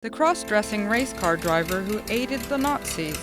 the cross-dressing race car driver who aided the Nazis.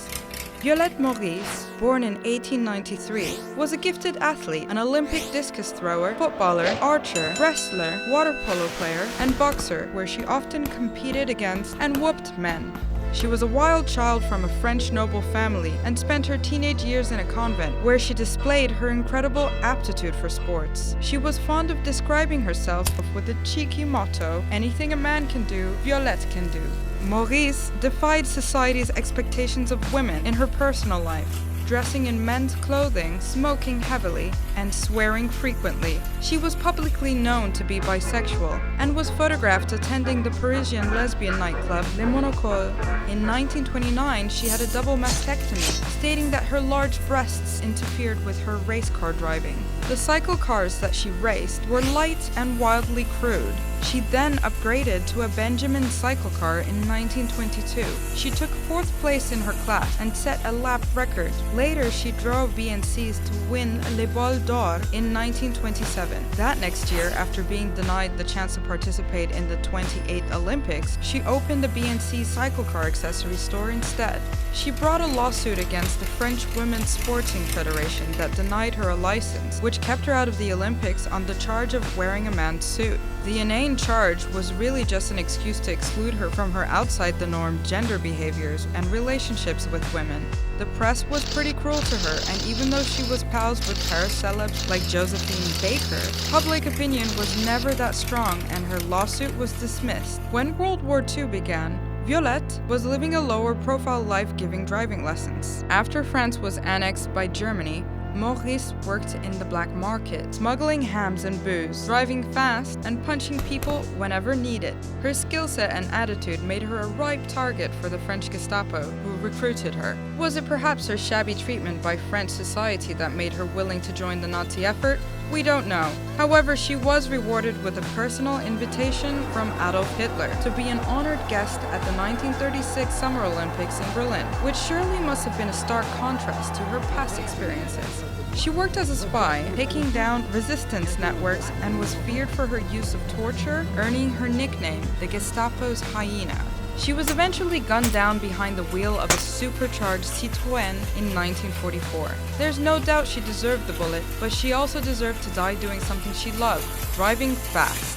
Violette Morris, born in 1893, was a gifted athlete, an Olympic discus thrower, footballer, archer, wrestler, water polo player, and boxer, where she often competed against and whooped men. She was a wild child from a French noble family and spent her teenage years in a convent, where she displayed her incredible aptitude for sports. She was fond of describing herself with the cheeky motto, "Anything a man can do, Violette can do." Maurice defied society's expectations of women in her personal life, dressing in men's clothing, smoking heavily, and swearing frequently. She was publicly known to be bisexual and was photographed attending the Parisian lesbian nightclub Le Monopole. In 1929, she had a double mastectomy, stating that her large breasts interfered with her race car driving. The cycle cars that she raced were light and wildly crude. She then upgraded to a Benjamin cycle car in 1922. She took 4th place in her class and set a lap record. Later, she drove BNCs to win Le Bol d'Or in 1927. That next year, after being denied the chance to participate in the 28 Olympics, she opened a BNC cycle car accessory store instead. She brought a lawsuit against the French Women's Sporting Federation that denied her a license, which kept her out of the Olympics on the charge of wearing a man's suit. The inane charge was really just an excuse to exclude her from her outside-the-norm gender behaviors and relationships with women. The press was pretty cruel to her, and even though she was pals with Paris celebs like Josephine Baker, public opinion was never that strong and her lawsuit was dismissed. When World War II began, Violette was living a lower-profile life giving driving lessons. After France was annexed by Germany, Maurice worked in the black market, smuggling hams and booze, driving fast, and punching people whenever needed. Her skill set and attitude made her a ripe target for the French Gestapo, who recruited her. Was it perhaps her shabby treatment by French society that made her willing to join the Nazi effort? We don't know. However, she was rewarded with a personal invitation from Adolf Hitler to be an honored guest at the 1936 Summer Olympics in Berlin, which surely must have been a stark contrast to her past experiences. She worked as a spy, taking down resistance networks, and was feared for her use of torture, earning her nickname, the Gestapo's hyena. She was eventually gunned down behind the wheel of a supercharged Citroën in 1944. There's no doubt she deserved the bullet, but she also deserved to die doing something she loved, driving fast.